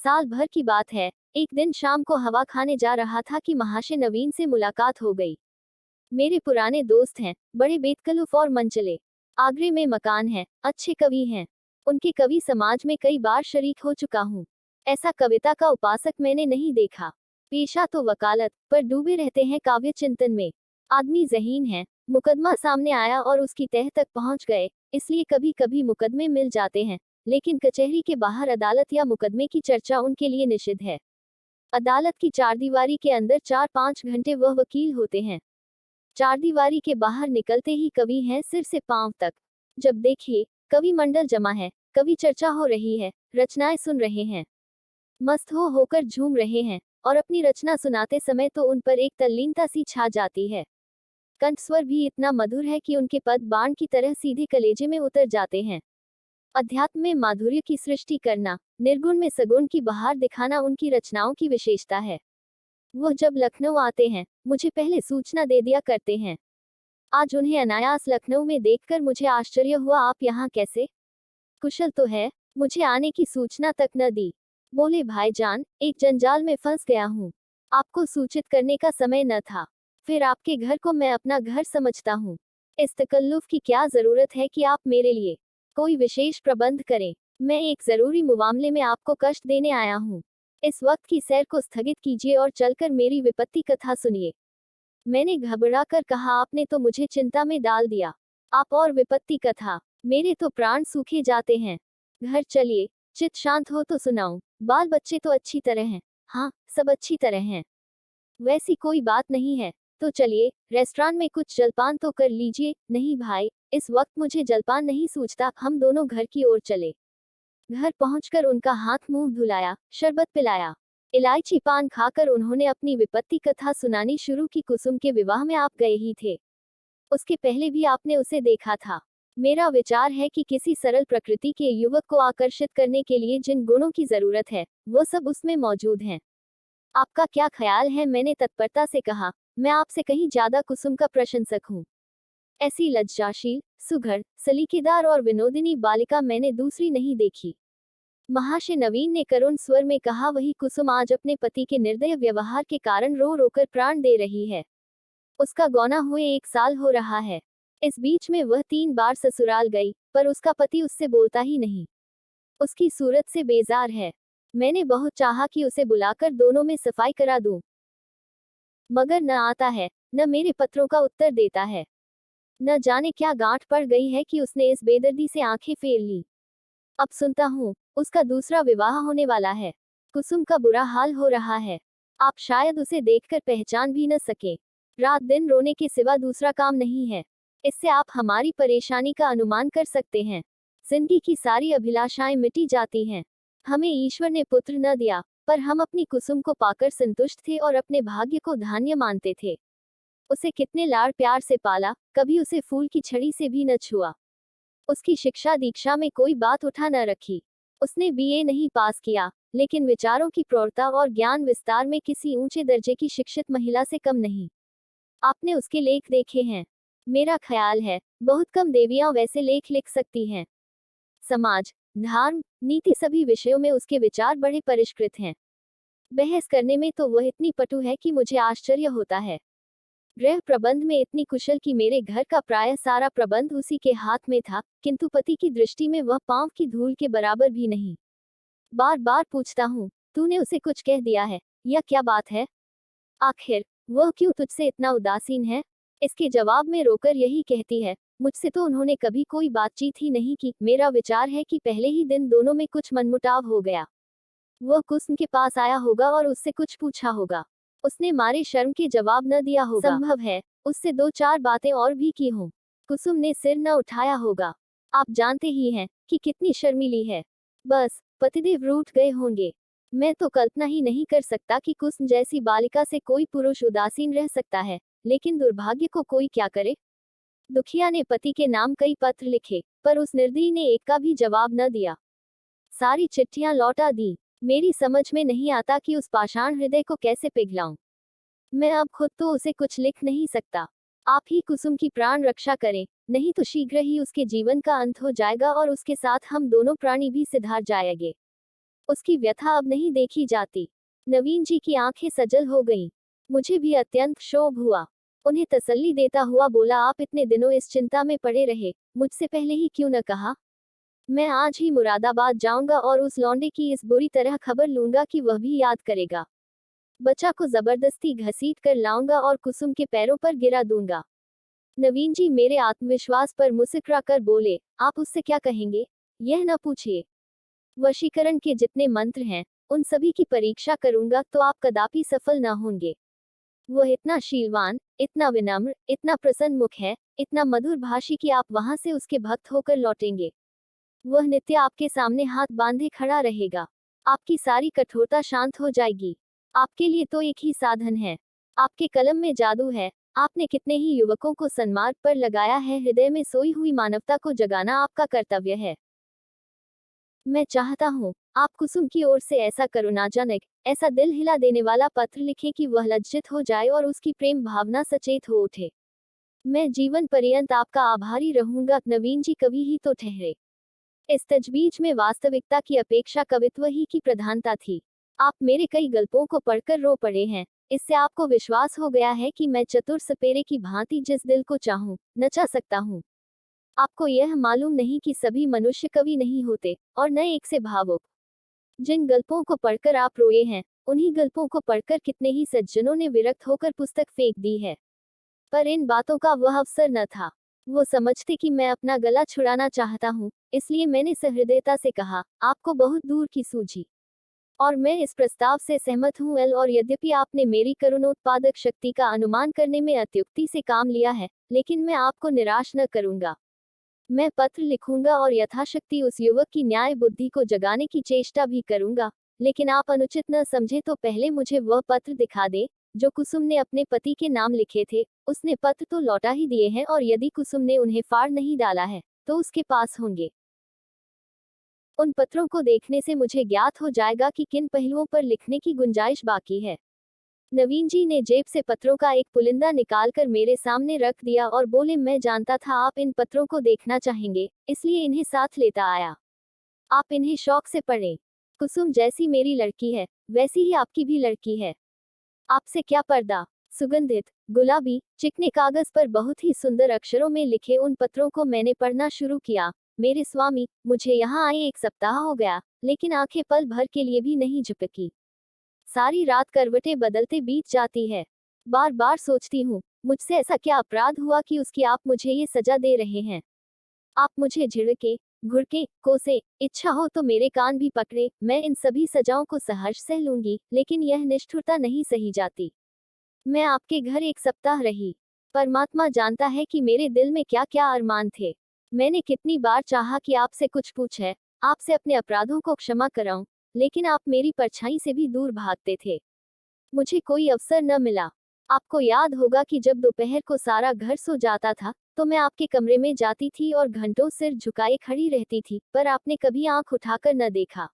साल भर की बात है। एक दिन शाम को हवा खाने जा रहा था कि महाशय नवीन से मुलाकात हो गई। मेरे पुराने दोस्त हैं, बड़े बेतकल्लुफ और मनचले। आगरे में मकान है, अच्छे कवि हैं। उनके कवि समाज में कई बार शरीक हो चुका हूँ। ऐसा कविता का उपासक मैंने नहीं देखा। पेशा तो वकालत, पर डूबे रहते हैं काव्य चिंतन में। आदमी ज़हीन है। मुकदमा सामने आया और उसकी तह तक पहुंच गए, इसलिए कभी कभी मुकदमे मिल जाते हैं, लेकिन कचहरी के बाहर अदालत या मुकदमे की चर्चा उनके लिए निषिद्ध है। अदालत की चारदीवारी के अंदर 4-5 घंटे वह वकील होते हैं। चारदीवारी के बाहर निकलते ही कवि हैं सिर से पांव तक। जब देखिए, कवि मंडल जमा है, कवि चर्चा हो रही है, रचनाएं सुन रहे हैं, मस्त हो होकर झूम रहे हैं, और अपनी रचना सुनाते समय तो उन पर एक तल्लीनता सी छा जाती है। कंठस्वर भी इतना मधुर है कि उनके पद बाण की तरह सीधे कलेजे में उतर जाते हैं। अध्यात्म में माधुर्य की सृष्टि करना, निर्गुण में सगुण की बहार दिखाना उनकी रचनाओं की विशेषता है। वो जब लखनऊ आते हैं, मुझे पहले सूचना दे दिया करते हैं। आज उन्हें अनायास लखनऊ में देखकर मुझे आश्चर्य हुआ, आप यहाँ कैसे? कुशल तो है? मुझे आने की सूचना तक न दी। बोले, भाईजान, एक जंजाल में फंस गया हूँ। आपको सूचित करने का समय न था। फिर आपके घर को मैं अपना घर समझता हूँ। इस तकल्लुफ की क्या जरूरत है कि आप मेरे लिए कोई विशेष प्रबंध करें? मैं एक जरूरी मुमामले में आपको कष्ट देने आया हूँ। इस वक्त की सैर को स्थगित कीजिए और चलकर मेरी विपत्ति कथा सुनिए। मैंने घबरा कर कहा, आपने तो मुझे चिंता में डाल दिया। आप और विपत्ति कथा, मेरे तो प्राण सूखे जाते हैं। घर चलिए, चित शांत हो तो सुनाऊं। बाल बच्चे तो अच्छी तरह हैं? हाँ, सब अच्छी तरह हैं। वैसी कोई बात नहीं है। तो चलिए, रेस्टोरेंट में कुछ जलपान तो कर लीजिए। नहीं भाई, इस वक्त मुझे जलपान नहीं सूझता। हम दोनों घर की ओर चले। घर पहुंचकर उनका हाथ मुंह धुलाया, शरबत पिलाया। इलायची पान खाकर उन्होंने अपनी विपत्ति कथा सुनानी शुरू की। कुसुम के विवाह में आप गए ही थे। उसके पहले भी आपने उसे देखा था। मेरा विचार है कि किसी सरल प्रकृति के युवक को आकर्षित करने के लिए जिन गुणों की जरूरत है, वो सब उसमें मौजूद हैं। आपका क्या ख्याल है? मैंने तत्परता से कहा। मैं आपसे कहीं ज्यादा कुसुम का प्रशंसक हूँ। ऐसी लज्जाशील, सुघड़, सलीकेदार और विनोदिनी बालिका मैंने दूसरी नहीं देखी। महाशय नवीन ने करुण स्वर में कहा, वही कुसुम आज अपने पति के निर्दय व्यवहार के कारण रो रोकर प्राण दे रही है। उसका गौना हुए 1 साल हो रहा है। इस बीच में वह 3 बार ससुराल गई, पर उसका पति उससे बोलता ही नहीं। उसकी सूरत से बेजार है। मैंने बहुत चाहा कि उसे बुलाकर दोनों में सफाई करा दूं, मगर न आता है, न मेरे पत्रों का उत्तर देता है। न जाने क्या गांठ पड़ गई है कि उसने इस बेदर्दी से आंखें फेर ली। अब सुनता हूँ, उसका दूसरा विवाह होने वाला है। कुसुम का बुरा हाल हो रहा है। आप शायद उसे देखकर पहचान भी न सके। रात दिन रोने के सिवा दूसरा काम नहीं है। इससे आप हमारी परेशानी का अनुमान कर सकते हैं। जिंदगी की सारी अभिलाषाएं मिटी जाती हैं। हमें ईश्वर ने पुत्र न दिया, पर हम अपनी कुसुम को पाकर संतुष्ट थे और अपने भाग्य को धन्य मानते थे। उसे कितने लाड़ प्यार से पाला, कभी उसे फूल की छड़ी से भी न छुआ। उसकी शिक्षा दीक्षा में कोई बात उठा न रखी। उसने बीए नहीं पास किया, लेकिन विचारों की प्रौढ़ता और ज्ञान विस्तार में किसी ऊंचे दर्जे की शिक्षित महिला से कम नहीं। आपने उसके लेख देखे हैं? मेरा ख्याल है, बहुत कम देवियां वैसे लेख लिख सकती हैं। समाज, धर्म, नीति सभी विषयों में उसके विचार बड़े परिष्कृत हैं। बहस करने में तो वह इतनी पटु है कि मुझे आश्चर्य होता है। गृह प्रबंध में इतनी कुशल कि मेरे घर का प्रायः सारा प्रबंध उसी के हाथ में था, किंतु पति की दृष्टि में वह पांव की धूल के बराबर भी नहीं। बार बार पूछता हूँ, तूने उसे कुछ कह दिया है, या क्या बात है? आखिर वह क्यों तुझसे इतना उदासीन है? इसके जवाब में रोकर यही कहती है, मुझसे तो उन्होंने कभी कोई बातचीत ही नहीं की। मेरा विचार है कि पहले ही दिन दोनों में कुछ मनमुटाव हो गया। वह कुसुम के पास आया होगा और उससे कुछ पूछा होगा। उसने मारे शर्म के जवाब न दिया होगा। संभव है, उससे 2-4 बातें और भी की हों। कुसुम ने सिर न उठाया होगा। आप जानते ही हैं कि कितनी शर्मीली है। बस, पतिदेव रूठ गए होंगे। मैं तो कल्पना ही नहीं कर सकता कि कुसुम जैसी बालिका से कोई पुरुष उदासीन रह सकता है, लेकिन दुर्भाग्य को कोई क्या करे। दुखिया ने पति के नाम कई पत्र लिखे, पर उस निर्दयी ने एक का भी जवाब न दिया। सारी चिट्ठियां लौटा दी। मेरी समझ में नहीं आता कि उस पाषाण हृदय को कैसे पिघलाऊं। मैं अब खुद तो उसे कुछ लिख नहीं सकता। आप ही कुसुम की प्राण रक्षा करें, नहीं तो शीघ्र ही उसके जीवन का अंत हो जाएगा और उसके साथ हम दोनों प्राणी भी सिधार जाएंगे। उसकी व्यथा अब नहीं देखी जाती। नवीन जी की आंखें सजल हो गईं। मुझे भी अत्यंत क्षोभ हुआ। उन्हें तसल्ली देता हुआ बोला, आप इतने दिनों इस चिंता में पड़े रहे, मुझसे पहले ही क्यों न कहा? मैं आज ही मुरादाबाद जाऊंगा और उस लौंडे की इस बुरी तरह खबर लूंगा कि वह भी याद करेगा। बच्चा को जबरदस्ती घसीट कर लाऊंगा और कुसुम के पैरों पर गिरा दूंगा। नवीन जी मेरे आत्मविश्वास पर मुस्कुरा कर बोले, आप उससे क्या कहेंगे? यह न पूछिए। वशीकरण के जितने मंत्र हैं, उन सभी की परीक्षा करूंगा तो आप कदापि सफल न होंगे। वह इतना शीलवान, इतना विनम्र, इतना प्रसन्नमुख है, इतना मधुर भाषी कि आप वहां से उसके भक्त होकर लौटेंगे। वह नित्य आपके सामने हाथ बांधे खड़ा रहेगा। आपकी सारी कठोरता शांत हो जाएगी। आपके लिए तो एक ही साधन है। आपके कलम में जादू है। आपने कितने ही युवकों को सन्मार्ग पर लगाया है। हृदय में सोई हुई मानवता को जगाना आपका कर्तव्य है। मैं चाहता हूँ आप कुसुम की ओर से ऐसा करुणाजनक, ऐसा दिल हिला देने वाला पत्र लिखें कि वह लज्जित हो जाए और उसकी प्रेम भावना सचेत हो उठे। मैं जीवन पर्यंत आपका आभारी रहूंगा। नवीन जी कवि ही तो ठहरे। इस तजवीज में वास्तविकता की अपेक्षा कवित्व ही की प्रधानता थी। आप मेरे कई गल्पों को पढ़कर रो पड़े हैं। इससे आपको विश्वास हो गया है कि मैं चतुर सपेरे की भांति जिस दिल को चाहूं, नचा सकता हूं। आपको यह मालूम नहीं कि सभी मनुष्य कवि नहीं होते, और न एक से भावुक। जिन गल्पों को पढ़कर आप रोए हैं, उन्हीं गल्पों को पढ़कर कितने ही सज्जनों ने विरक्त होकर पुस्तक फेंक दी है। पर इन बातों का वह अवसर न था। वो समझते कि मैं अपना गला छुड़ाना चाहता हूँ, इसलिए मैंने सहृदयता से कहा, आपको बहुत दूर की सूझी। और मैं इस प्रस्ताव से सहमत हूँ एल। और यद्यपि आपने मेरी करुणोत्पादक शक्ति का अनुमान करने में अत्युक्ति से काम लिया है, लेकिन मैं आपको निराश न करूंगा। मैं पत्र लिखूंगा और यथाशक्ति उस युवक की न्याय बुद्धि को जगाने की चेष्टा भी करूंगा। लेकिन आप अनुचित न समझे तो पहले मुझे वह पत्र दिखा दे जो कुसुम ने अपने पति के नाम लिखे थे। उसने पत्र तो लौटा ही दिए हैं, और यदि कुसुम ने उन्हें फाड़ नहीं डाला है, तो उसके पास होंगे। उन पत्रों को देखने से मुझे ज्ञात हो जाएगा कि किन पहलुओं पर लिखने की गुंजाइश बाकी है। नवीन जी ने जेब से पत्रों का एक पुलिंदा निकालकर मेरे सामने रख दिया और बोले, मैं जानता था आप इन पत्रों को देखना चाहेंगे, इसलिए इन्हें साथ लेता आया। आप इन्हें शौक से पढ़ें। कुसुम जैसी मेरी लड़की है, वैसी ही आपकी भी लड़की है। आपसे क्या पर्दा। सुगंधित, गुलाबी, चिकने कागज पर बहुत ही सुंदर अक्षरों में लिखे उन पत्रों को मैंने पढ़ना शुरू किया। मेरे स्वामी, मुझे यहाँ आए 1 सप्ताह हो गया, लेकिन आंखें पल भर के लिए भी नहीं झपकी। सारी रात करवटें बदलते बीत जाती है। बार बार सोचती हूँ, मुझसे ऐसा क्या अपराध हुआ कि उसकी आप मुझे ये सजा दे रहे हैं। आप मुझे झिड़के, घुड़के, कोसे, इच्छा हो तो मेरे कान भी पकड़े, मैं इन सभी सजाओं को सहर्ष सह लूंगी, लेकिन यह निष्ठुरता नहीं सही जाती। मैं आपके घर 1 सप्ताह रही। परमात्मा जानता है कि मेरे दिल में क्या क्या अरमान थे। मैंने कितनी बार चाहा कि आपसे कुछ पूछे, आपसे अपने अपराधों को क्षमा कराऊं, लेकिन आप मेरी परछाई से भी दूर भागते थे। मुझे कोई अवसर न मिला। आपको याद होगा कि जब दोपहर को सारा घर सो जाता था, तो मैं आपके कमरे में जाती थी और घंटों सिर झुकाए खड़ी रहती थी, पर आपने कभी आंख उठाकर न देखा।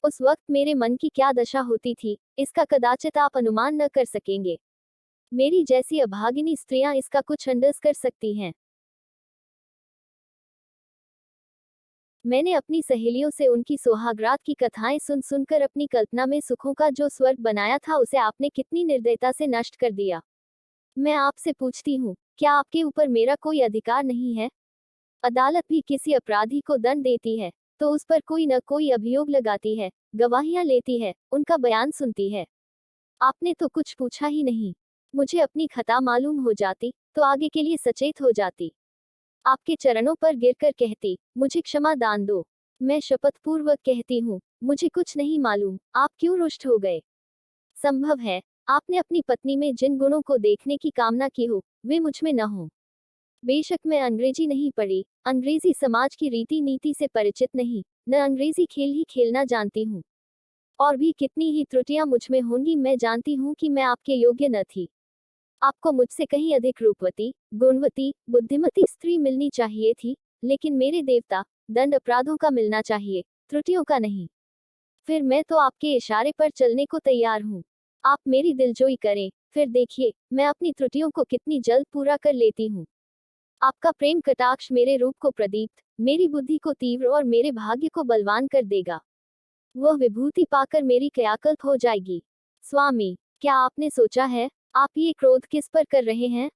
उस वक्त मेरे मन की क्या दशा होती थी, इसका कदाचित आप अनुमान न कर सकेंगे। मेरी जैसी अभागिनी स्त्रियां इसका कुछ अंदाज कर सकती हैं। मैंने अपनी सहेलियों से उनकी सुहागरात की कथाएं सुन सुनकर अपनी कल्पना में सुखों का जो स्वर्ग बनाया था, उसे आपने कितनी निर्दयता से नष्ट कर दिया। मैं आपसे पूछती हूँ, क्या आपके ऊपर मेरा कोई अधिकार नहीं है? अदालत भी किसी अपराधी को दंड देती है, तो उस पर कोई न कोई अभियोग लगाती है, गवाहियां लेती है, उनका बयान सुनती है। आपने तो कुछ पूछा ही नहीं। मुझे अपनी खता मालूम हो जाती, तो आगे के लिए सचेत हो जाती। आपके चरणों पर गिरकर कहती, मुझे क्षमा दान दो। मैं शपथ पूर्वक कहती हूँ, मुझे कुछ नहीं मालूम, आप क्यों रुष्ट हो गए। संभव है, आपने अपनी पत्नी में जिन गुणों को देखने की कामना की हो, वे मुझ में न हो। बेशक मैं अंग्रेजी नहीं पढ़ी, अंग्रेजी समाज की रीति नीति से परिचित नहीं, न अंग्रेजी खेल ही खेलना जानती हूँ। और भी कितनी ही त्रुटियां मुझ में होंगी, मैं जानती हूँ कि मैं आपके योग्य न थी। आपको मुझसे कहीं अधिक रूपवती, गुणवती, बुद्धिमती स्त्री मिलनी चाहिए थी, लेकिन मेरे देवता, दंड अपराधों का मिलना चाहिए, त्रुटियों का नहीं। फिर मैं तो आपके इशारे पर चलने को तैयार हूँ। आप मेरी दिलजोई करें, फिर देखिए, मैं अपनी त्रुटियों को कितनी जल्द पूरा कर लेती हूँ। आपका प्रेम कटाक्ष मेरे रूप को प्रदीप्त, मेरी बुद्धि को तीव्र और मेरे भाग्य को बलवान कर देगा। वह विभूति पाकर मेरी क्याकल्प हो जाएगी। स्वामी, क्या आपने सोचा है, आप ये क्रोध किस पर कर रहे हैं?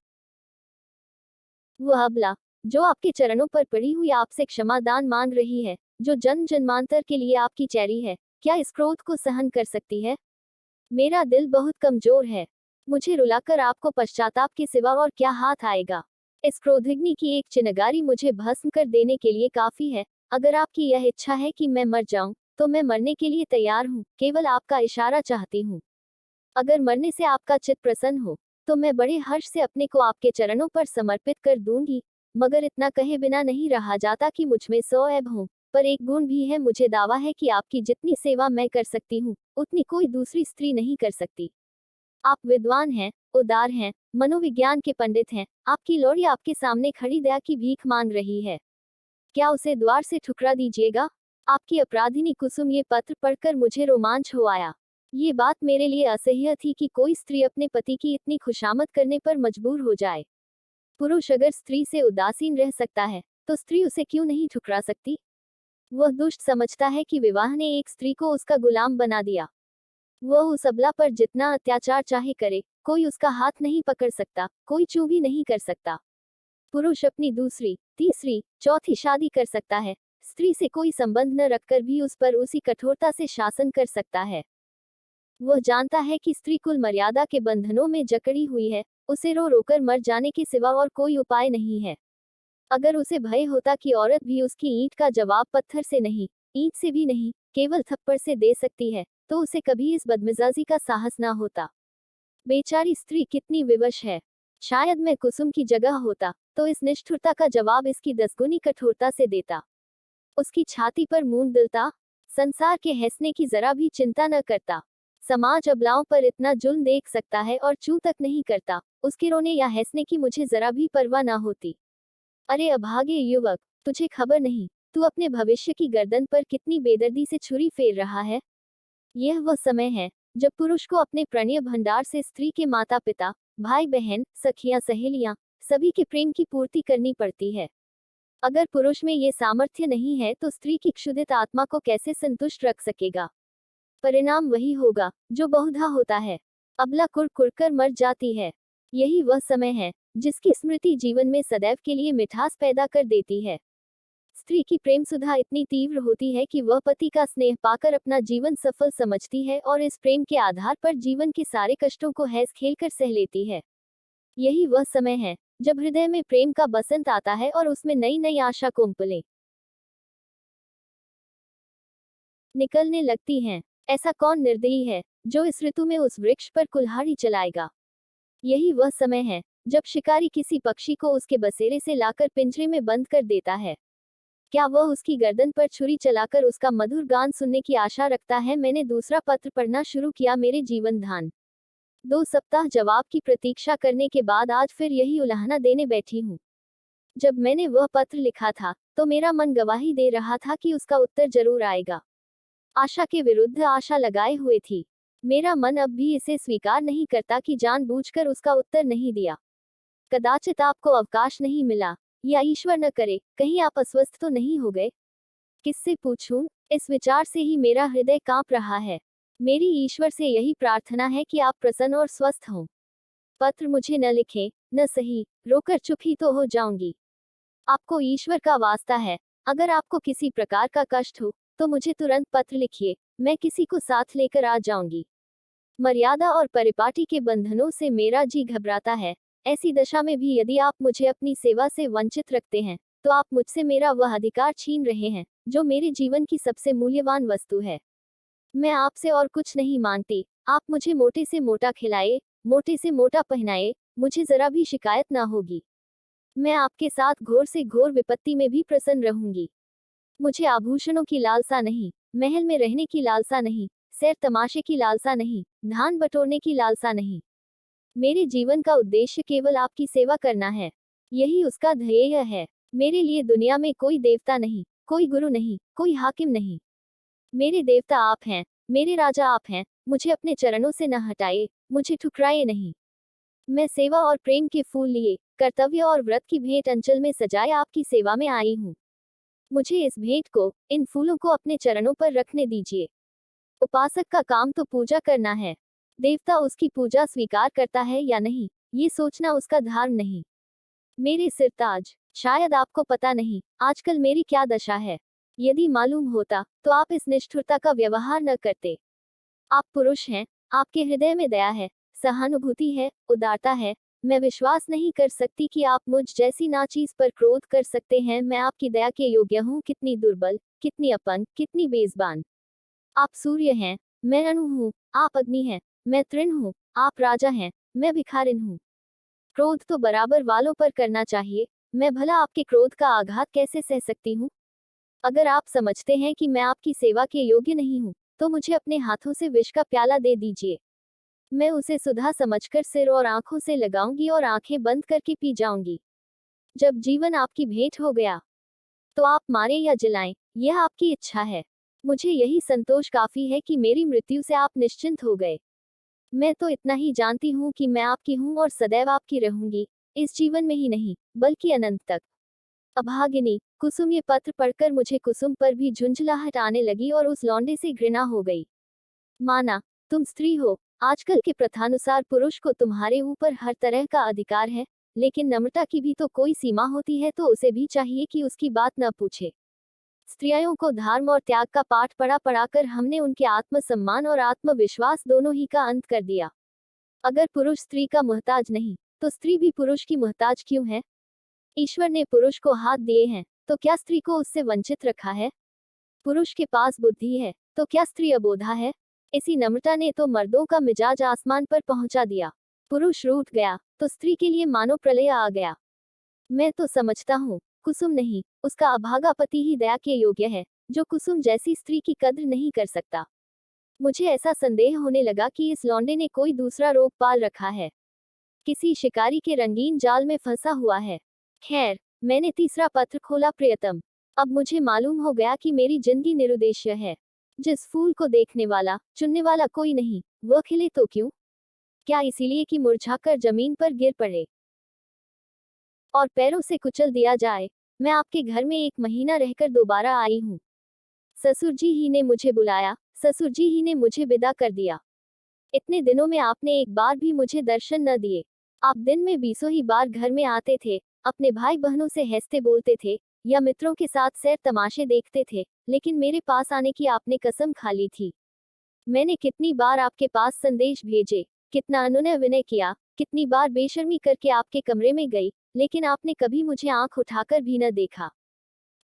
वह अबला, जो आपके चरणों पर पड़ी हुई आपसे क्षमादान मांग रही है, जो जन्म जन्मांतर के लिए आपकी चेरी है, क्या इस क्रोध को सहन कर सकती है? मेरा दिल बहुत कमजोर है। मुझे रुलाकर आपको पश्चाताप के सिवा और क्या हाथ आएगा? इस क्रोधिग्नि की एक चिनगारी मुझे भस्म कर देने के लिए काफी है। अगर आपकी यह इच्छा है कि मैं मर जाऊं, तो मैं मरने के लिए तैयार हूं, केवल आपका इशारा चाहती हूं। अगर मरने से आपका चित्त प्रसन्न हो, तो मैं बड़े हर्ष से अपने को आपके चरणों पर समर्पित कर दूंगी। मगर इतना कहे बिना नहीं रहा जाता कि मुझमें 100 ऐब हों, पर एक गुण भी है। मुझे दावा है कि आपकी जितनी सेवा मैं कर सकती हूँ, उतनी कोई दूसरी स्त्री नहीं कर सकती। आप विद्वान हैं, उदार हैं, मनोविज्ञान के पंडित हैं। आपकी लौड़ी आपके सामने खड़ी दया की भीख मांग रही है। क्या उसे द्वार से ठुकरा दीजिएगा? आपकी अपराधिनी कुसुम ये पत्र पढ़कर मुझे रोमांच हो आया। ये बात मेरे लिए असह्य थी कि कोई स्त्री अपने पति की इतनी खुशामद करने पर मजबूर हो जाए। पुरुष अगर स्त्री से उदासीन रह सकता है, तो स्त्री उसे क्यों नहीं ठुकरा सकती? वह दुष्ट समझता है कि विवाह ने एक स्त्री को उसका गुलाम बना दिया। वह उस अबला पर जितना अत्याचार चाहे करे, कोई उसका हाथ नहीं पकड़ सकता, कोई चू भी नहीं कर सकता। पुरुष अपनी दूसरी, तीसरी, चौथी शादी कर सकता है, स्त्री से कोई संबंध न रखकर भी उस पर उसी कठोरता से शासन कर सकता है। वह जानता है कि स्त्री कुल मर्यादा के बंधनों में जकड़ी हुई है, उसे रो रोकर मर जाने के सिवा और कोई उपाय नहीं है। अगर उसे भय होता कि औरत भी उसकी ईंट का जवाब पत्थर से नहीं, ईंट से भी नहीं, केवल थप्पड़ से दे सकती है, तो उसे कभी इस बदमिजाजी का साहस ना होता। बेचारी स्त्री कितनी विवश है। शायद मैं कुसुम की जगह होता, तो इस निष्ठुरता का जवाब इसकी 10 गुनी कठोरता से देता। उसकी छाती पर मूंद दिलता, संसार के हैसने की जरा भी चिंता न करता। समाज अबलाओं पर इतना जुल्म देख सकता है और चू तक नहीं करता, उसके रोने या हैसने की मुझे जरा भी परवाह ना होती। अरे अभागे युवक, तुझे खबर नहीं, तू अपने भविष्य की गर्दन पर कितनी बेदर्दी से छुरी फेर रहा है। यह वह समय है जब पुरुष को अपने प्रणय भंडार से स्त्री के माता पिता, भाई बहन, सखियां सहेलियां, सभी के प्रेम की पूर्ति करनी पड़ती है। अगर पुरुष में ये सामर्थ्य नहीं है तो स्त्री की क्षुधित आत्मा को कैसे संतुष्ट रख सकेगा? परिणाम वही होगा जो बहुधा होता है। अबला कुड़-कुड़कर मर जाती है। यही वह समय है जिसकी स्मृति जीवन में सदैव के लिए मिठास पैदा कर देती है। स्त्री की प्रेम सुधा इतनी तीव्र होती है कि वह पति का स्नेह पाकर अपना जीवन सफल समझती है और इस प्रेम के आधार पर जीवन के सारे कष्टों को हैस खेलकर सह लेती है। यही वह समय है जब हृदय में प्रेम का बसंत आता है और उसमें नई नई आशा कोमपलें निकलने लगती हैं। ऐसा कौन निर्दयी है जो इस ऋतु में उस वृक्ष पर कुल्हाड़ी चलाएगा? यही वह समय है जब शिकारी किसी पक्षी को उसके बसेरे से लाकर पिंजरे में बंद कर देता है। क्या वह उसकी गर्दन पर छुरी चलाकर उसका मधुर गान सुनने की आशा रखता है? मैंने दूसरा पत्र पढ़ना शुरू किया। मेरे जीवन धान 2 सप्ताह जवाब की प्रतीक्षा करने के बाद आज फिर यही उलाहना देने बैठी हूँ। जब मैंने वह पत्र लिखा था, तो मेरा मन गवाही दे रहा था कि उसका उत्तर जरूर आएगा। आशा के विरुद्ध आशा लगाए हुए थी। मेरा मन अब भी इसे स्वीकार नहीं करता कि जानबूझकर उसका उत्तर नहीं दिया। कदाचित आपको अवकाश नहीं मिला, या ईश्वर न करे, कहीं आप अस्वस्थ तो नहीं हो गए? किससे पूछूं? इस विचार से ही मेरा हृदय कांप रहा है। मेरी ईश्वर से यही प्रार्थना है कि आप प्रसन्न और स्वस्थ हों। पत्र मुझे न लिखें, न सही, रोकर चुप ही तो हो जाऊंगी। आपको ईश्वर का वास्ता है, अगर आपको किसी प्रकार का कष्ट हो, तो मुझे तुरंत पत्र लिखिए, मैं किसी को साथ लेकर आ जाऊंगी। मर्यादा और परिपाटी के बंधनों से मेरा जी घबराता है। ऐसी दशा में भी यदि आप मुझे अपनी सेवा से वंचित रखते हैं, तो आप मुझसे मेरा वह अधिकार छीन रहे हैं, जो मेरे जीवन की सबसे मूल्यवान वस्तु है। मैं आपसे और कुछ नहीं मांगती, आप मुझे मोटे से मोटा खिलाए, मोटे से मोटा पहनाए, मुझे जरा भी शिकायत ना होगी। मैं आपके साथ घोर से घोर विपत्ति में भी प्रसन्न रहूंगी। मुझे आभूषणों की लालसा नहीं, महल में रहने की लालसा नहीं, सैर तमाशे की लालसा नहीं, धान बटोरने की लालसा नहीं। मेरे जीवन का उद्देश्य केवल आपकी सेवा करना है। यही उसका ध्येय है। मेरे लिए दुनिया में कोई देवता नहीं, कोई गुरु नहीं, कोई हाकिम नहीं। मेरे देवता आप हैं, मेरे राजा आप हैं। मुझे अपने चरणों से न हटाए, मुझे ठुकराए नहीं। मैं सेवा और प्रेम के फूल लिए, कर्तव्य और व्रत की भेंट अंचल में सजाए आपकी सेवा में आई हूँ। मुझे इस भेंट को, इन फूलों को अपने चरणों पर रखने दीजिए। उपासक का काम तो पूजा करना है। देवता उसकी पूजा स्वीकार करता है या नहीं, ये सोचना उसका धर्म नहीं। मेरे सिरताज, शायद आपको पता नहीं आजकल मेरी क्या दशा है। यदि मालूम होता तो आप इस निष्ठुरता का व्यवहार न करते। आप पुरुष हैं, आपके हृदय में दया है, सहानुभूति है, उदारता है। मैं विश्वास नहीं कर सकती कि आप मुझ जैसी नाचीज पर क्रोध कर सकते हैं। मैं आपकी दया के योग्य हूँ। कितनी दुर्बल, कितनी अपंग, कितनी बेज़बान। आप सूर्य हैं, मैं अणु हूँ। आप अग्नि हैं, मैं तृण हूँ। आप राजा हैं, मैं भिखारिन हूँ। क्रोध तो बराबर वालों पर करना चाहिए। मैं भला आपके क्रोध का आघात कैसे सह सकती हूँ? अगर आप समझते हैं कि मैं आपकी सेवा के योग्य नहीं हूँ, तो मुझे अपने हाथों से विष का प्याला दे दीजिए। मैं उसे सुधा समझकर सिर और आंखों से लगाऊंगी और आंखें बंद करके पी जाऊंगी। जब जीवन आपकी भेंट हो गया, तो आप मारें या जलाएं, यह आपकी इच्छा है। मुझे यही संतोष काफी है कि मेरी मृत्यु से आप निश्चिंत हो गए। मैं तो इतना ही जानती हूँ कि मैं आपकी हूँ और सदैव आपकी रहूंगी, इस जीवन में ही नहीं, बल्कि अनंत तक। अभागिनी, कुसुम ये पत्र पढ़कर मुझे कुसुम पर भी झुंझलाहट आने लगी और उस लौंडे से घृणा हो गई। माना, तुम स्त्री हो, आजकल के प्रथानुसार पुरुष को तुम्हारे ऊपर हर तरह का अधिकार है, लेकिन नम्रता की भी तो कोई सीमा होती है। तो उसे भी चाहिए कि उसकी बात न पूछे। स्त्रियों को धर्म और त्याग का पाठ पढ़ाकर हमने उनके आत्मसम्मान और आत्मविश्वास दोनों ही का अंत कर दिया। अगर पुरुष स्त्री का मुहताज नहीं, तो स्त्री भी पुरुष की मुहताज क्यों है? ईश्वर ने पुरुष को हाथ दिए हैं, तो क्या स्त्री को उससे वंचित रखा है? पुरुष के पास बुद्धि है, तो क्या स्त्री अबोधा है? इसी नम्रता ने तो मर्दों का मिजाज आसमान पर पहुंचा दिया। पुरुष रूठ गया, तो स्त्री के लिए मानो प्रलय आ गया। मैं तो समझता हूँ, कुसुम नहीं, उसका अभागा पति ही दया के योग्य है, जो कुसुम जैसी स्त्री की कद्र नहीं कर सकता। मुझे ऐसा संदेह होने लगा कि इस लौंडे ने कोई दूसरा रोग पाल रखा है, किसी शिकारी के रंगीन जाल में फंसा हुआ है। खैर, मैंने तीसरा पत्र खोला। प्रियतम, अब मुझे मालूम हो गया कि मेरी जिंदगी निरुद्देश्य है। जिस फूल को देखने वाला, चुनने वाला कोई नहीं, वह खिले तो क्यों? क्या इसीलिए कि मुरझाकर जमीन पर गिर पड़े और पैरों से कुचल दिया जाए? मैं आपके घर में 1 महीना रहकर दोबारा आई हूँ। ससुर जी ही ने मुझे बुलाया, ससुर जी ही ने मुझे विदा कर दिया। इतने दिनों में आपने एक बार भी मुझे दर्शन न दिए। आप दिन में 20 ही बार घर में आते थे, अपने भाई बहनों से हंसते बोलते थे, या मित्रों के साथ सैर तमाशे देखते थे, लेकिन मेरे पास आने की आपने कसम खा ली थी। मैंने कितनी बार आपके पास संदेश भेजे, कितना अनुनय विनय किया, कितनी बार बेशर्मी करके आपके कमरे में गई, लेकिन आपने कभी मुझे आंख उठाकर भी न देखा।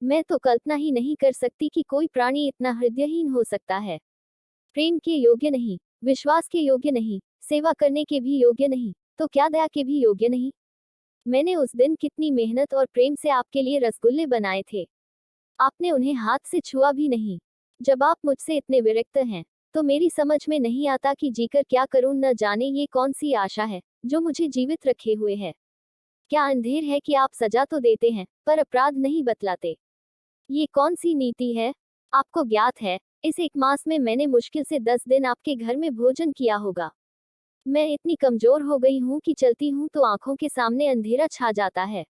मैं तो कल्पना ही नहीं कर सकती कि कोई प्राणी इतना हृदयहीन हो सकता है। प्रेम के योग्य नहीं, विश्वास के योग्य नहीं, सेवा करने के भी योग्य नहीं, तो क्या दया के भी योग्य नहीं? मैंने उस दिन कितनी मेहनत और प्रेम से आपके लिए रसगुल्ले बनाए थे, आपने उन्हें हाथ से छुआ भी नहीं। जब आप मुझसे इतने विरक्त हैं, तो मेरी समझ में नहीं आता कि जीकर क्या करूं। न जाने ये कौन सी आशा है जो मुझे जीवित रखे हुए है। क्या अंधेर है कि आप सजा तो देते हैं, पर अपराध नहीं बतलाते? ये कौन सी नीति है? आपको ज्ञात है, इस 1 मास में मैंने मुश्किल से 10 दिन आपके घर में भोजन किया होगा। मैं इतनी कमजोर हो गई हूँ कि चलती हूँ तो आंखों के सामने अंधेरा छा जाता है।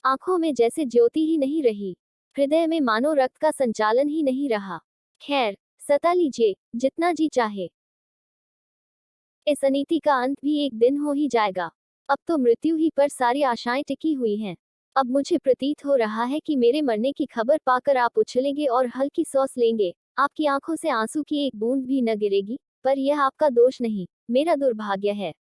आंखों में जैसे ज्योति ही नहीं रही, हृदय में मानो रक्त का संचालन ही नहीं रहा। खैर, सता लीजिए, जितना जी चाहे। इस अनीति का अंत भी एक दिन हो ही जाएगा। अब तो मृत्यु ही पर सारी आशाएं टिकी हुई हैं। अब मुझे प्रतीत हो रहा है कि मेरे मरने की खबर पाकर आप उछलेंगे और हल्की सांस लेंगे। आपकी आंखों से आंसू की एक बूंद भी न गिरेगी, पर यह आपका दोष नहीं, मेरा दुर्भाग्य है।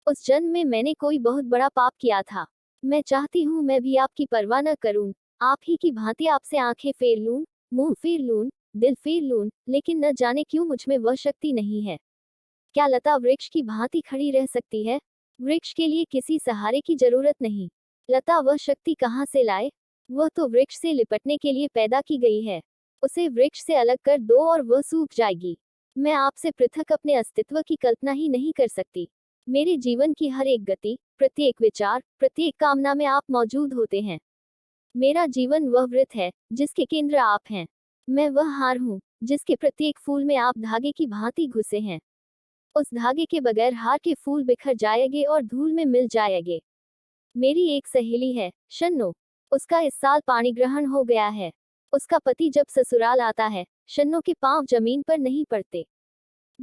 उस जन्म में मैंने कोई बहुत बड़ा पाप किया था। मैं चाहती हूँ मैं भी आपकी परवाह न करूं, आप ही की भांति आपसे आंखें फेर लूं, मुंह फेर लूं, दिल फेर लूं, लेकिन न जाने क्यों मुझमें वह शक्ति नहीं है। क्या लता वृक्ष की भांति खड़ी रह सकती है? वृक्ष के लिए किसी सहारे की जरूरत नहीं। लता वह शक्ति कहाँ से लाए? वह तो वृक्ष से लिपटने के लिए पैदा की गई है। उसे वृक्ष से अलग कर दो और वह सूख जाएगी। मैं आपसे पृथक अपने अस्तित्व की कल्पना ही नहीं कर सकती। मेरे जीवन की हर एक गति, प्रत्येक विचार, प्रत्येक कामना में आप मौजूद होते हैं। मेरा जीवन वह वृत्त है जिसके केंद्र आप हैं। मैं वह हार हूँ जिसके प्रत्येक फूल में आप धागे की भांति घुसे हैं। उस धागे के बगैर हार के फूल बिखर जाएंगे और धूल में मिल जाएंगे। मेरी एक सहेली है, शन्नो। उसका इस साल पाणी ग्रहण हो गया है। उसका पति जब ससुराल आता है, शन्नो के पांव जमीन पर नहीं पड़ते।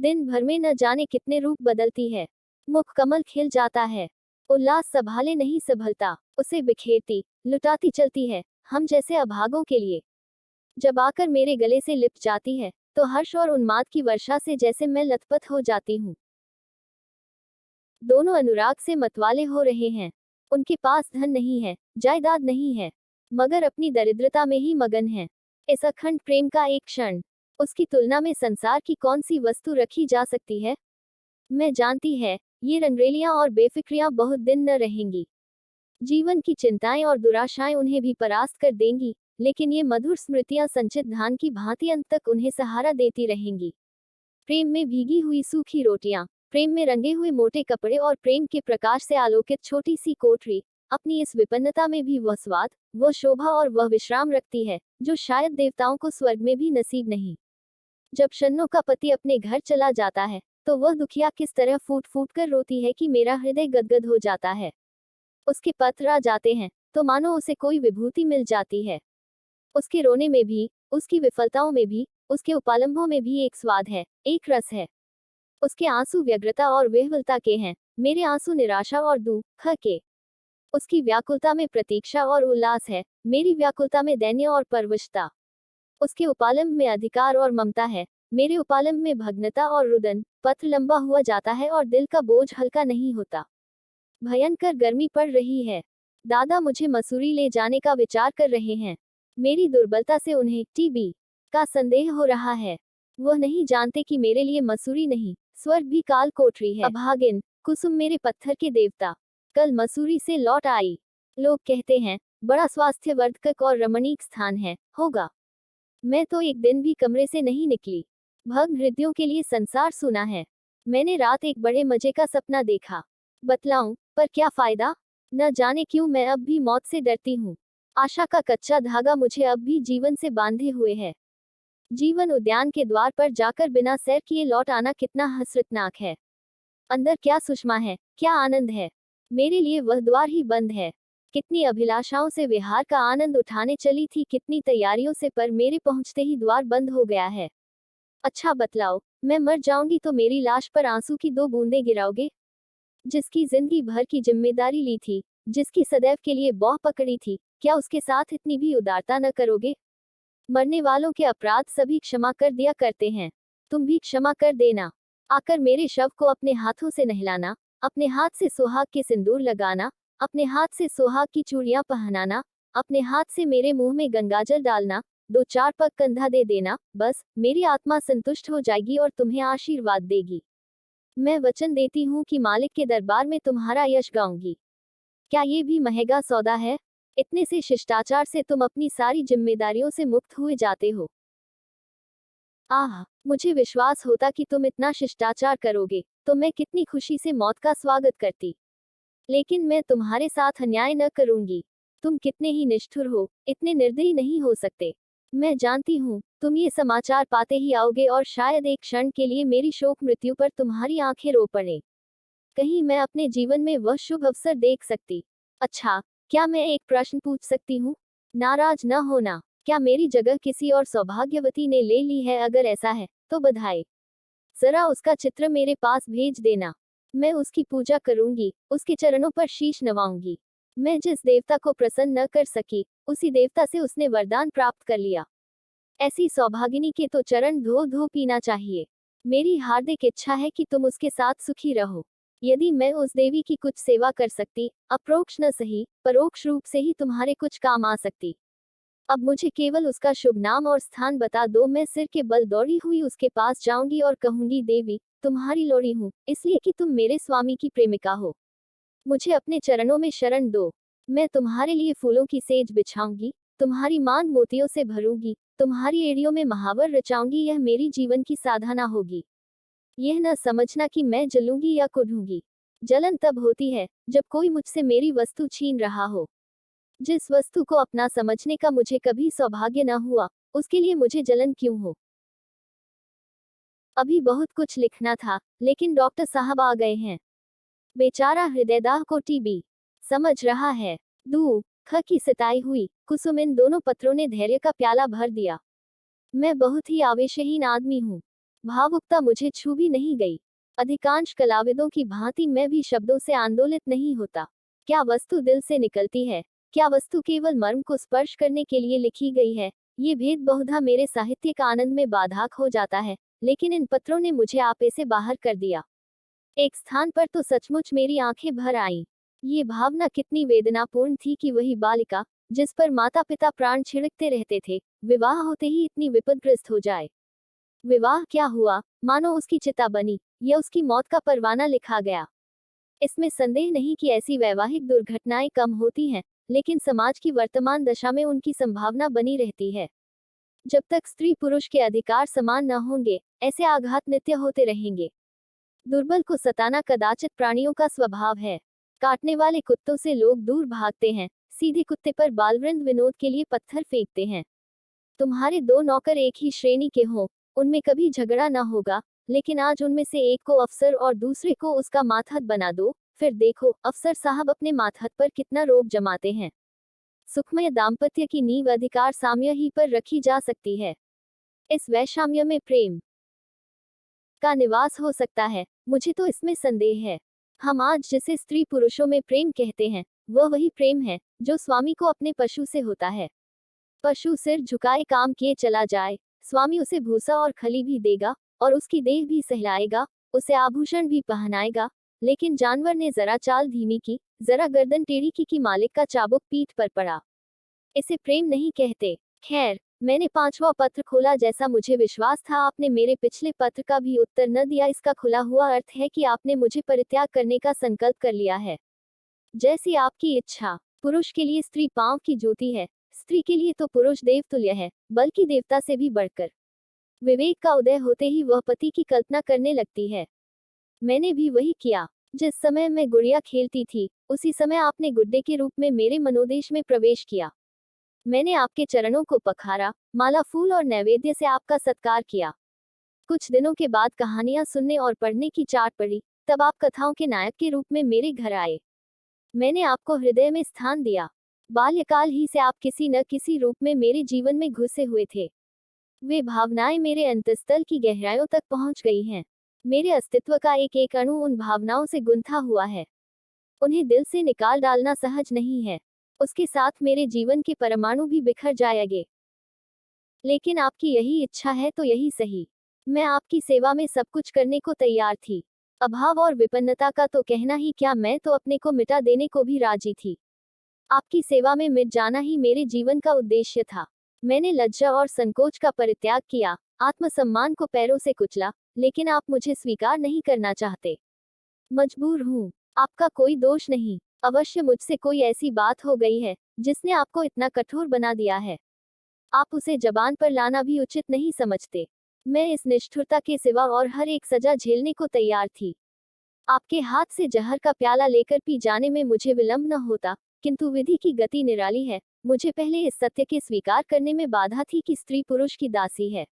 दिन भर में न जाने कितने रूप बदलती है। मुख कमल खिल जाता है, उल्लास संभाले नहीं संभलता, उसे बिखेरती लुटाती चलती है, हम जैसे अभागों के लिए। जब आकर मेरे गले से लिपट जाती है, तो हर्ष और उन्माद की वर्षा से जैसे मैं लथपथ हो जाती हूँ। दोनों अनुराग से मतवाले हो रहे हैं। उनके पास धन नहीं है, जायदाद नहीं है, मगर अपनी दरिद्रता में ही मगन है। इस अखंड प्रेम का एक क्षण, उसकी तुलना में संसार की कौन सी वस्तु रखी जा सकती है। मैं जानती है, ये रंगरेलियां और बेफिक्रियां बहुत दिन न रहेंगी। जीवन की चिंताएं और दुराशाएं उन्हें भी परास्त कर देंगी, लेकिन ये मधुर स्मृतियां संचित धान की भांति अंत तक उन्हें सहारा देती रहेंगी। प्रेम में भीगी हुई सूखी रोटियां, प्रेम में रंगे हुए मोटे कपड़े और प्रेम के प्रकाश से आलोकित छोटी सी कोठरी, अपनी इस विपन्नता में भी वह स्वाद, वह शोभा और वह विश्राम रखती है, जो शायद देवताओं को स्वर्ग में भी नसीब नहीं। जब शन्नो का पति अपने घर चला जाता है, तो वह दुखिया किस तरह फूट फूट कर रोती है कि मेरा हृदय गदगद हो जाता है। उसके पत्र आ जाते हैं, तो मानो उसे कोई विभूति मिल जाती है। उसके रोने में भी, उसकी विफलताओं में भी, उसके उपालंभों में भी एक स्वाद है, एक रस है। उसके आंसू व्यग्रता और विह्वलता के हैं, मेरे आंसू निराशा और दुख के। उसकी व्याकुलता में प्रतीक्षा और उल्लास है, मेरी व्याकुलता में दैन्य और परवशता। उसके उपालंब में अधिकार और ममता है, मेरे उपालंब में भग्नता और रुदन। पत्र लंबा हुआ जाता है और दिल का बोझ हल्का नहीं होता। भयंकर गर्मी पड़ रही है। दादा मुझे मसूरी ले जाने का विचार कर रहे हैं। मेरी दुर्बलता से उन्हें टीबी का संदेह हो रहा है। वह नहीं जानते कि मेरे लिए मसूरी नहीं, स्वर्ग भी काल कोठरी है। अभागिन कुसुम मेरे पत्थर के देवता, कल मसूरी से लौट आई। लोग कहते हैं, बड़ा स्वास्थ्यवर्धक और रमणीक स्थान है, होगा। मैं तो एक दिन भी कमरे से नहीं निकली। भग्न हृदयों के लिए संसार सुना है। मैंने रात एक बड़े मजे का सपना देखा। बतलाऊं, पर क्या फायदा? न जाने क्यों मैं अब भी मौत से डरती हूँ। आशा का कच्चा धागा मुझे अब भी जीवन से बांधे हुए है। जीवन उद्यान के द्वार पर जाकर बिना सैर किए लौट आना कितना हसरतनाक है। अंदर क्या सुषमा है, क्या आनंद है। मेरे लिए वह द्वार ही बंद है। कितनी अभिलाषाओं से विहार का आनंद उठाने चली थी, कितनी तैयारियों से, पर मेरे पहुंचते ही द्वार बंद हो गया है। अच्छा बतलाओ, मैं मर जाऊंगी तो मेरी लाश पर आंसू की 2 बूंदें गिराओगे? जिसकी जिंदगी भर की जिम्मेदारी ली थी, जिसकी सदैव के लिए बौह पकड़ी थी, क्या उसके साथ इतनी भी उदारता न करोगे? मरने वालों के अपराध सभी क्षमा कर दिया करते हैं, तुम भी क्षमा कर देना। आकर मेरे शव को अपने हाथों से नहलाना, अपने हाथ से सुहाग के सिंदूर लगाना, अपने हाथ से सुहाग की चूड़ियां पहनाना, अपने हाथ से मेरे मुंह में गंगाजल डालना, 2-4 पग कंधा दे देना, बस मेरी आत्मा संतुष्ट हो जाएगी और तुम्हें आशीर्वाद देगी। मैं वचन देती हूँ कि मालिक के दरबार में तुम्हारा यश गाऊंगी। क्या ये भी महंगा सौदा है? इतने से शिष्टाचार से तुम अपनी सारी जिम्मेदारियों से मुक्त हुए जाते हो। आह, मुझे विश्वास होता कि तुम इतना शिष्टाचार करोगे, तो मैं कितनी खुशी से मौत का स्वागत करती। लेकिन मैं तुम्हारे साथ अन्याय न करूंगी। तुम कितने ही निष्ठुर हो, इतने निर्दयी नहीं हो सकते। मैं जानती हूँ, तुम ये समाचार पाते ही आओगे और शायद एक क्षण के लिए मेरी शोक मृत्यु पर तुम्हारी आंखें रो पड़े। कहीं मैं अपने जीवन में वह शुभ अवसर देख सकती। अच्छा, क्या मैं एक प्रश्न पूछ सकती हूँ? नाराज न होना, क्या मेरी जगह किसी और सौभाग्यवती ने ले ली है? अगर ऐसा है, तो बधाई। जरा उसका चित्र मेरे पास भेज देना। मैं उसकी पूजा करूंगी, उसके चरणों पर शीश नवाऊंगी। मैं जिस देवता को प्रसन्न न कर सकी, उसी देवता से उसने वरदान प्राप्त कर लिया। ऐसी सौभागिनी के तो चरण धो धो पीना चाहिए। मेरी हार्दिक इच्छा है कि तुम उसके साथ सुखी रहो। यदि मैं उस देवी की कुछ सेवा कर सकती, अप्रोक्ष न सही, परोक्ष रूप से ही तुम्हारे कुछ काम आ सकती। अब मुझे केवल उसका शुभ नाम और स्थान बता दो, मैं सिर के बल दौड़ी हुई उसके पास जाऊंगी और कहूंगी, देवी, तुम्हारी लोड़ी हूँ, इसलिए कि तुम मेरे स्वामी की प्रेमिका हो। मुझे अपने चरणों में शरण दो। मैं तुम्हारे लिए फूलों की सेज बिछाऊंगी, तुम्हारी मांग मोतियों से भरूंगी, तुम्हारी एड़ियों में महावर रचाऊंगी। यह मेरी जीवन की साधना होगी। यह न समझना कि मैं जलूंगी या कुढ़ूंगी। जलन तब होती है, जब कोई मुझसे मेरी वस्तु छीन रहा हो। जिस वस्तु को अपना समझने का मुझे कभी सौभाग्य न हुआ, उसके लिए मुझे जलन क्यों हो? अभी बहुत कुछ लिखना था, लेकिन डॉक्टर साहब आ गए हैं। बेचारा हृदयदाह को टीबी। समझ रहा है। दू ख की सिताई हुई, कुसुम इन दोनों पत्रों ने धैर्य का प्याला भर दिया। मैं बहुत ही आवेशहीन आदमी हूँ। भावुकता मुझे छू भी नहीं गई। अधिकांश कलाविदों की भांति मैं भी शब्दों से आंदोलित नहीं होता। क्या वस्तु दिल से निकलती है? क्या वस्तु केवल मर्म को स्पर्श करने के लिए लिखी गई है? ये भेद बहुधा मेरे साहित्यिक आनंद में बाधक हो जाता है, लेकिन इन पत्रों ने मुझे आपे से बाहर कर दिया। एक स्थान पर तो सचमुच मेरी आंखें भर आईं। ये भावना कितनी वेदनापूर्ण थी कि वही बालिका, जिस पर माता पिता प्राण छिड़कते रहते थे, विवाह होते ही इतनी विपदग्रस्त हो जाए। विवाह क्या हुआ, मानो उसकी चिता बनी, या उसकी मौत का परवाना लिखा गया। इसमें संदेह नहीं कि ऐसी वैवाहिक दुर्घटनाएं कम होती हैं, लेकिन समाज की वर्तमान दशा में उनकी संभावना बनी रहती है। जब तक स्त्री पुरुष के अधिकार समान न होंगे, ऐसे आघात नित्य होते रहेंगे। दुर्बल को सताना कदाचित प्राणियों का स्वभाव है। काटने वाले कुत्तों से लोग दूर भागते हैं, सीधे कुत्ते पर बालवृंद विनोद के लिए पत्थर फेंकते हैं। तुम्हारे दो नौकर एक ही श्रेणी के हों, उनमें कभी झगड़ा न होगा, लेकिन आज उनमें से एक को अफसर और दूसरे को उसका मातहत बना दो, फिर देखो अफसर साहब अपने मातहत पर कितना रोब जमाते हैं। सुखमय दाम्पत्य की नींव अधिकार साम्य ही पर रखी जा सकती है। इस वैषम्य में प्रेम का निवास हो सकता है, मुझे तो इसमें संदेह है। हम आज जिसे स्त्री पुरुषों में प्रेम कहते हैं, वह वही प्रेम है जो स्वामी को अपने पशु से होता है। पशु सिर झुकाए काम किए चला जाए, स्वामी उसे भूसा और खली भी देगा, और उसकी देह भी सहलाएगा, उसे आभूषण भी पहनाएगा, लेकिन जानवर ने जरा चाल धीमी की, जरा गर्दन टेढ़ी की कि मालिक का चाबुक पीठ पर पड़ा। इसे प्रेम नहीं कहते। खैर, मैंने 5वां पत्र खोला। जैसा मुझे विश्वास था आपने मेरे पिछले पत्र का भी उत्तर न दिया, इसका खुला हुआ अर्थ है कि आपने मुझे परित्याग करने का संकल्प कर लिया है। जैसी आपकी इच्छा। पुरुष के लिए स्त्री पांव की जूती है, स्त्री के लिए तो पुरुष देवतुल्य है, बल्कि देवता से भी बढ़कर। विवेक का उदय होते ही वह पति की कल्पना करने लगती है। मैंने भी वही किया। जिस समय मैं गुड़िया खेलती थी, उसी समय आपने गुड्डे के रूप में मेरे मनोदेश में प्रवेश किया। मैंने आपके चरणों को पखारा, माला फूल और नैवेद्य से आपका सत्कार किया। कुछ दिनों के बाद कहानियां सुनने और पढ़ने की चाट पड़ी, तब आप कथाओं के नायक के रूप में मेरे घर आए। मैंने आपको हृदय में स्थान दिया। बाल्यकाल ही से आप किसी न किसी रूप में मेरे जीवन में घुसे हुए थे। वे भावनाएं मेरे अंतस्तल की गहराइयों तक पहुंच गई हैं। मेरे अस्तित्व का एक एक अणु उन भावनाओं से गुंथा हुआ है। उन्हें दिल से निकाल डालना सहज नहीं है। उसके साथ मेरे जीवन के परमाणु भी बिखर जाएंगे। लेकिन आपकी यही इच्छा है तो यही सही। मैं आपकी सेवा में सब कुछ करने को तैयार थी। अभाव और विपन्नता का तो कहना ही क्या, मैं तो अपने को मिटा देने को भी राजी थी। आपकी सेवा में मिट जाना ही मेरे जीवन का उद्देश्य था। मैंने लज्जा और संकोच का परित्याग किया, आत्मसम्मान को पैरों से कुचला, लेकिन आप मुझे स्वीकार नहीं करना चाहते। मजबूर हूँ। आपका कोई दोष नहीं। अवश्य मुझसे कोई ऐसी बात हो गई है जिसने आपको इतना कठोर बना दिया है। आप उसे जबान पर लाना भी उचित नहीं समझते। मैं इस निष्ठुरता के सिवा और हर एक सजा झेलने को तैयार थी। आपके हाथ से जहर का प्याला लेकर पी जाने में मुझे विलंब न होता, किंतु विधि की गति निराली है। मुझे पहले इस सत्य के स्वीकार करने में बाधा थी कि स्त्री पुरुष की दासी है।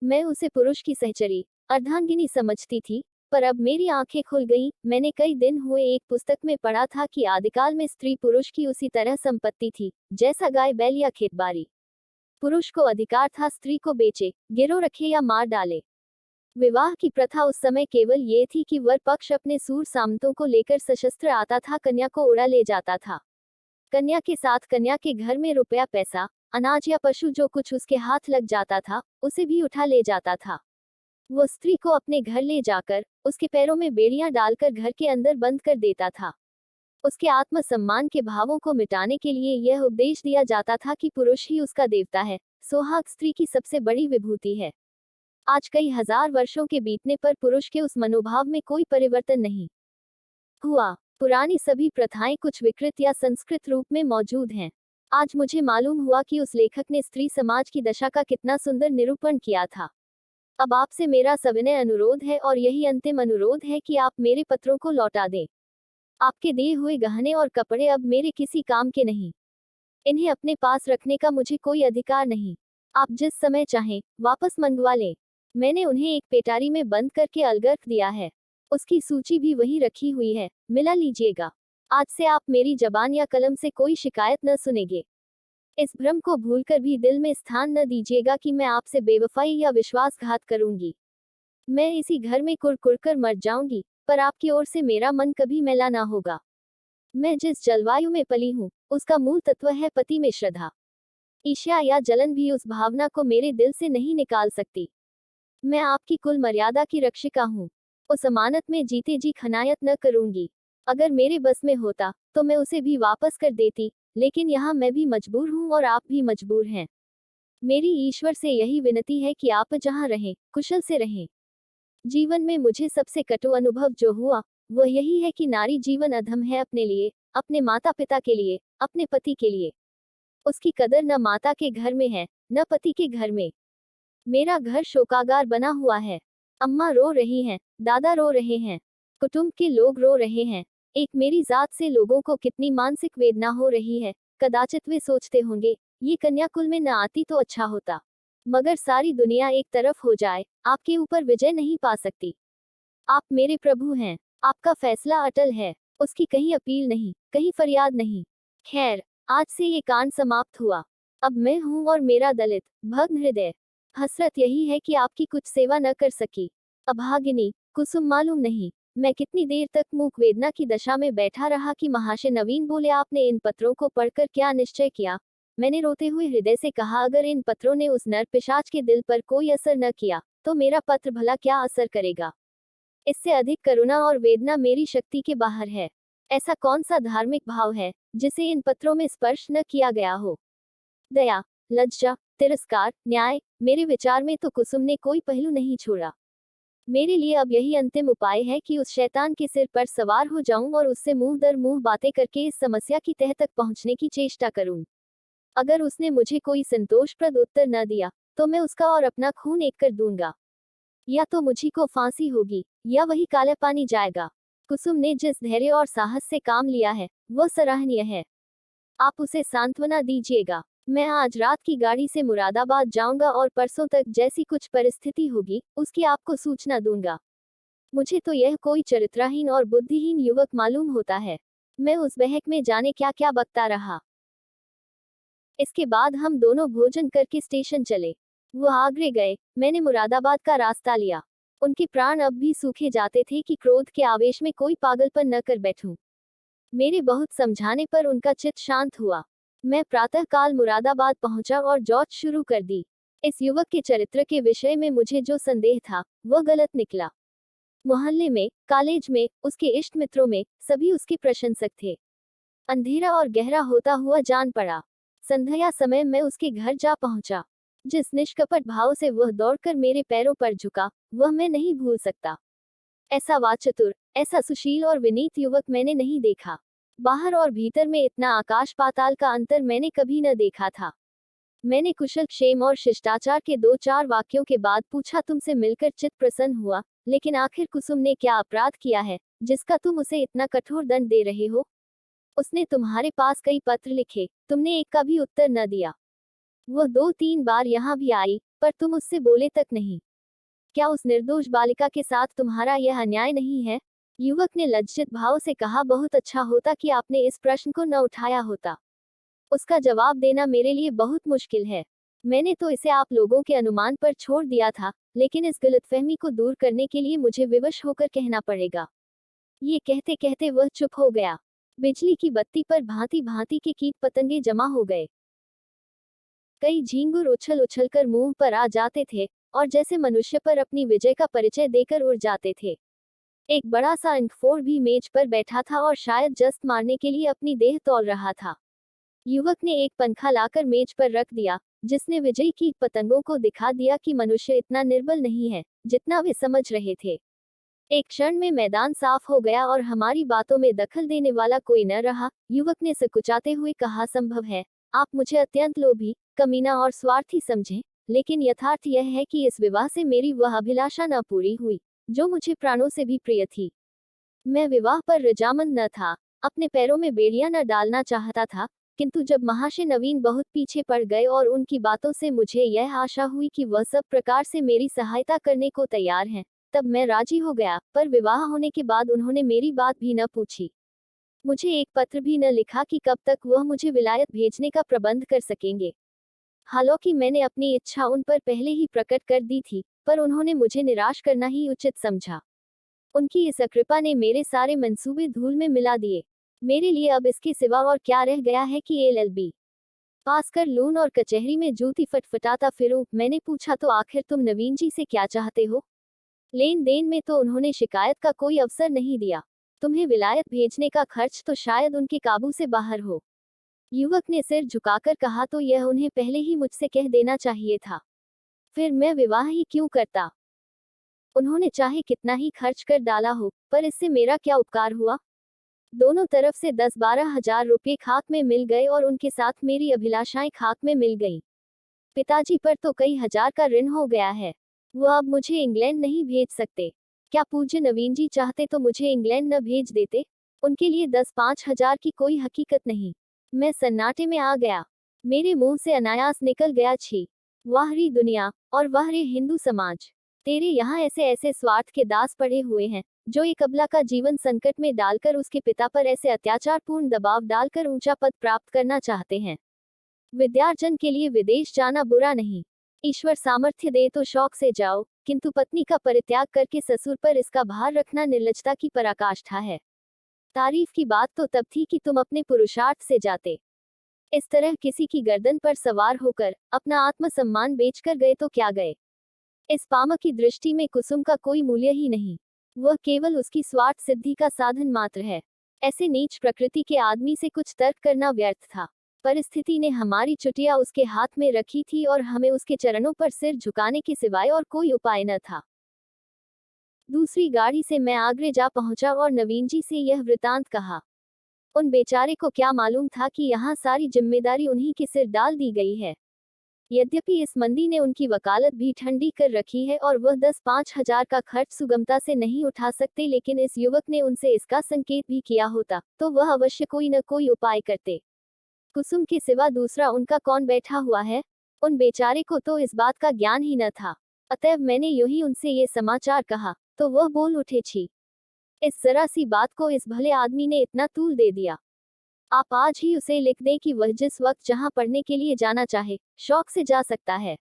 मैं उसे पुरुष की सहचरी, अर्धांगिनी समझती थी, पर अब मेरी आंखें खुल गईं। मैंने कई दिन हुए एक पुस्तक में पढ़ा था कि आदिकाल में स्त्री पुरुष की उसी तरह संपत्ति थी, जैसा गाय बैल या खेतबाड़ी। पुरुष को अधिकार था स्त्री को बेचे, गिरो रखे या मार डाले। विवाह की प्रथा उस समय केवल ये थी कि वर पक्ष अपने सूर सामंतों को लेकर सशस्त्र आता था, कन्या को उड़ा ले जाता था। कन्या के साथ कन्या के घर में रुपया पैसा, अनाज या पशु जो कुछ उसके हाथ लग जाता था, उसे भी उठा ले जाता था। वो स्त्री को अपने घर ले जाकर उसके पैरों में बेड़ियां डालकर घर के अंदर बंद कर देता था। उसके आत्मसम्मान के भावों को मिटाने के लिए यह उपदेश दिया जाता था कि पुरुष ही उसका देवता है, सोहाग स्त्री की सबसे बड़ी विभूति है। आज कई हजार वर्षों के बीतने पर पुरुष के उस मनोभाव में कोई परिवर्तन नहीं हुआ। पुरानी सभी प्रथाएं कुछ विकृत या संस्कृत रूप में मौजूद हैं। आज मुझे मालूम हुआ कि उस लेखक ने स्त्री समाज की दशा का कितना सुंदर निरूपण किया था। अब आपसे मेरा सविनय अनुरोध है, और यही अंतिम अनुरोध है, कि आप मेरे पत्रों को लौटा दें। आपके दिए हुए गहने और कपड़े अब मेरे किसी काम के नहीं। इन्हें अपने पास रखने का मुझे कोई अधिकार नहीं। आप जिस समय चाहें वापस मंगवा लें। मैंने उन्हें एक पेटारी में बंद करके अलग दिया है। उसकी सूची भी वही रखी हुई है, मिला लीजिएगा। आज से आप मेरी जबान या कलम से कोई शिकायत न सुनेंगे। इस भ्रम को भूलकर भी दिल में स्थान न दीजिएगा कि मैं आपसे बेवफाई या विश्वासघात करूंगी। मैं इसी घर में कुड़ कर मर जाऊंगी, पर आपकी ओर से मेरा मन कभी मैला ना होगा। मैं जिस जलवायु में पली हूँ, उसका मूल तत्व है पति में श्रद्धा। ईर्ष्या या जलन भी उस भावना को मेरे दिल से नहीं निकाल सकती। मैं आपकी कुल मर्यादा की रक्षिका हूँ। उस अमानत में जीते जी खनायत न करूंगी। अगर मेरे बस में होता तो मैं उसे भी वापस कर देती, लेकिन यहाँ मैं भी मजबूर हूँ और आप भी मजबूर हैं। मेरी ईश्वर से यही विनती है कि आप जहाँ रहें, कुशल से रहें। जीवन में मुझे सबसे कटु अनुभव जो हुआ, वह यही है कि नारी जीवन अधम है अपने लिए, अपने माता पिता के लिए, अपने पति के लिए। उसकी कदर न माता के घर में है, न पति के घर में। मेरा घर शोकागार बना हुआ है। अम्मा रो रही हैं, दादा रो रहे हैं, कुटुंब के लोग रो रहे हैं। एक मेरी जात से लोगों को कितनी मानसिक वेदना हो रही है। कदाचित वे सोचते होंगे, ये कन्या कुल में न आती तो अच्छा होता। मगर सारी दुनिया एक तरफ हो जाए, आपके ऊपर विजय नहीं पा सकती। आप मेरे प्रभु हैं। आपका फैसला अटल है। उसकी कहीं अपील नहीं, कहीं फरियाद नहीं। खैर, आज से ये कांड समाप्त हुआ। अब मैं हूँ और मेरा दलित, भग्न हृदय। हसरत यही है कि आपकी कुछ सेवा न कर सकी। अभागिनी, कुसुम मालूम नहीं, मैं कितनी देर तक मूक वेदना की दशा में बैठा रहा कि महाशय नवीन बोले, आपने इन पत्रों को पढ़कर क्या निश्चय किया? मैंने रोते हुए हृदय से कहा, अगर इन पत्रों ने उस नर पिशाच के दिल पर कोई असर न किया, तो मेरा पत्र भला क्या असर करेगा? इससे अधिक करुणा और वेदना मेरी शक्ति के बाहर है। ऐसा कौन सा धार्मिक भाव है जिसे इन पत्रों में स्पर्श न किया गया हो? दया, लज्जा, तिरस्कार, न्याय, मेरे विचार में तो कुसुम ने कोई पहलू नहीं छोड़ा। मेरे लिए अब यही अंतिम उपाय है कि उस शैतान के सिर पर सवार हो जाऊं और उससे मुंह दर मुंह बातें करके इस समस्या की तह तक पहुंचने की चेष्टा करूं। अगर उसने मुझे कोई संतोषप्रद उत्तर न दिया, तो मैं उसका और अपना खून एक कर दूंगा। या तो मुझी को फांसी होगी, या वही काले पानी जाएगा। कुसुम ने जिस धैर्य और साहस से काम लिया है, वह सराहनीय है। आप उसे सांत्वना दीजिएगा। मैं आज रात की गाड़ी से मुरादाबाद जाऊंगा और परसों तक जैसी कुछ परिस्थिति होगी, उसकी आपको सूचना दूंगा। मुझे तो यह कोई चरित्रहीन और बुद्धिहीन युवक मालूम होता है। मैं उस बहक में जाने क्या क्या बकता रहा। इसके बाद हम दोनों भोजन करके स्टेशन चले। वो आगरे गए, मैंने मुरादाबाद का रास्ता लिया। उनके प्राण अब भी सूखे जाते थे कि क्रोध के आवेश में कोई पागलपन न कर बैठूं। मेरे बहुत समझाने पर उनका चित्त शांत हुआ। मैं प्रातःकाल मुरादाबाद पहुंचा और जांच शुरू कर दी। इस युवक के चरित्र के विषय में मुझे जो संदेह था, वह गलत निकला। मोहल्ले में, कॉलेज में, उसके इष्ट मित्रों में, सभी उसके प्रशंसक थे। अंधेरा और गहरा होता हुआ जान पड़ा। संध्या समय मैं उसके घर जा पहुंचा। जिस निष्कपट भाव से वह दौड़कर मेरे पैरों पर झुका, वह मैं नहीं भूल सकता। ऐसा वाचतुर, ऐसा सुशील और विनीत युवक मैंने नहीं देखा। बाहर और भीतर में इतना आकाश पाताल का अंतर मैंने कभी न देखा था। मैंने कुशल क्षेम और शिष्टाचार के 2-4 वाक्यों के बाद पूछा, तुमसे मिलकर चित्त प्रसन्न हुआ, लेकिन आखिर कुसुम ने क्या अपराध किया है, जिसका तुम उसे इतना कठोर दंड दे रहे हो? उसने तुम्हारे पास कई पत्र लिखे, तुमने एक का भी उत्तर न दिया। वह 2-3 बार यहाँ भी आई, पर तुम उससे बोले तक नहीं। क्या उस निर्दोष बालिका के साथ तुम्हारा यह अन्याय नहीं है? युवक ने लज्जित भाव से कहा, बहुत अच्छा होता कि आपने इस प्रश्न को न उठाया होता। उसका जवाब देना मेरे लिए बहुत मुश्किल है। मैंने तो इसे आप लोगों के अनुमान पर छोड़ दिया था, लेकिन इस गलतफहमी को दूर करने के लिए मुझे विवश होकर कहना पड़ेगा। ये कहते कहते वह चुप हो गया। बिजली की बत्ती पर भांति भांति के कीट पतंगे जमा हो गए। कई झींगुर उछल उछलकर मुंह पर आ जाते थे, और जैसे मनुष्य पर अपनी विजय का परिचय देकर उड़ जाते थे। एक बड़ा सा अंकफोड़ भी मेज पर बैठा था और शायद जस्त मारने के लिए अपनी देह तौल रहा था। युवक ने एक पंखा लाकर मेज पर रख दिया, जिसने विजयी कीट पतंगों को दिखा दिया कि मनुष्य इतना निर्बल नहीं है, जितना वे समझ रहे थे। एक क्षण में मैदान साफ हो गया और हमारी बातों में दखल देने वाला कोई न रहा। युवक ने सकुचाते हुए कहा, संभव है आप मुझे अत्यंत लोभी, कमीना और स्वार्थी समझें, लेकिन यथार्थ यह है कि इस विवाह से मेरी वह अभिलाषा न पूरी हुई, जो मुझे प्राणों से भी प्रिय थी। मैं विवाह पर रजामंद न था, अपने पैरों में बेड़ियां न डालना चाहता था, किंतु जब महाशय नवीन बहुत पीछे पड़ गए और उनकी बातों से मुझे यह आशा हुई कि वह सब प्रकार से मेरी सहायता करने को तैयार हैं, तब मैं राजी हो गया। पर विवाह होने के बाद उन्होंने मेरी बात भी न पूछी, मुझे एक पत्र भी न लिखा कि कब तक वह मुझे विलायत भेजने का प्रबंध कर सकेंगे। हालांकि मैंने अपनी इच्छा उन पर पहले ही प्रकट कर दी थी, पर उन्होंने मुझे निराश करना ही उचित समझा। उनकी इस अकृपा ने मेरे सारे मंसूबे धूल में मिला दिए। मेरे लिए अब इसके सिवा और क्या रह गया है कि एलएलबी पास कर लूं और कचहरी में जूती फटफटाता फिरूं। मैंने पूछा, तो आखिर तुम नवीन जी से क्या चाहते हो? लेन देन में तो उन्होंने शिकायत का कोई अवसर नहीं दिया। तुम्हें विलायत भेजने का खर्च तो शायद उनके काबू से बाहर हो। युवक ने सिर झुकाकर कहा, तो यह उन्हें पहले ही मुझसे कह देना चाहिए था। फिर मैं विवाह ही क्यों करता? उन्होंने चाहे कितना ही खर्च कर डाला हो, पर इससे मेरा क्या उपकार हुआ? दोनों तरफ से 10-12 हजार रुपये खाक में मिल गए और उनके साथ मेरी अभिलाषाएं खाक में मिल गईं। पिताजी पर तो कई हजार का ऋण हो गया है। वो अब मुझे इंग्लैंड नहीं भेज सकते। क्या पूज्य नवीन जी चाहते तो मुझे इंग्लैंड न भेज देते? उनके लिए 10-5 हजार की कोई हकीकत नहीं। मैं सन्नाटे में आ गया। मेरे मुंह से अनायास निकल गया, छी! वाह री दुनिया, और वाह रे हिंदू समाज! तेरे यहाँ ऐसे ऐसे स्वार्थ के दास पड़े हुए हैं, जो एक अबला का जीवन संकट में डालकर उसके पिता पर ऐसे अत्याचारपूर्ण दबाव डालकर ऊंचा पद प्राप्त करना चाहते हैं। विद्यार्जन के लिए विदेश जाना बुरा नहीं। ईश्वर सामर्थ्य दे तो शौक से जाओ, किंतु पत्नी का परित्याग करके ससुर पर इसका भार रखना निर्लजता की पराकाष्ठा है। तारीफ की बात तो तब थी कि तुम अपने पुरुषार्थ से जाते। इस तरह किसी की गर्दन पर सवार होकर अपना आत्मसम्मान बेचकर गए तो क्या गए? इस पामक की दृष्टि में कुसुम का कोई मूल्य ही नहीं। वह केवल उसकी स्वार्थ सिद्धि का साधन मात्र है। ऐसे नीच प्रकृति के आदमी से कुछ तर्क करना व्यर्थ था। परिस्थिति ने हमारी चुटिया उसके हाथ में रखी थी और हमें उसके चरणों पर सिर झुकाने के सिवाय और कोई उपाय न था। दूसरी गाड़ी से मैं आगरे जा पहुंचा और नवीन जी से यह वृतांत कहा। उन बेचारे को क्या मालूम था कि यहाँ सारी जिम्मेदारी उन्हीं के सिर डाल दी गई है। यद्यपि इस मंदी ने उनकी वकालत भी ठंडी कर रखी है और वह 10-5 हजार का खर्च सुगमता से नहीं उठा सकते, लेकिन इस युवक ने उनसे इसका संकेत भी किया होता तो वह अवश्य कोई न कोई उपाय करते। कुसुम के सिवा दूसरा उनका कौन बैठा हुआ है? उन बेचारे को तो इस बात का ज्ञान ही न था। अतएव मैंने यूं ही उनसे ये समाचार कहा तो वह बोल उठे, छी! इस जरा सी बात को इस भले आदमी ने इतना तूल दे दिया। आप आज ही उसे लिख दें कि वह जिस वक्त जहां पढ़ने के लिए जाना चाहे, शौक से जा सकता है।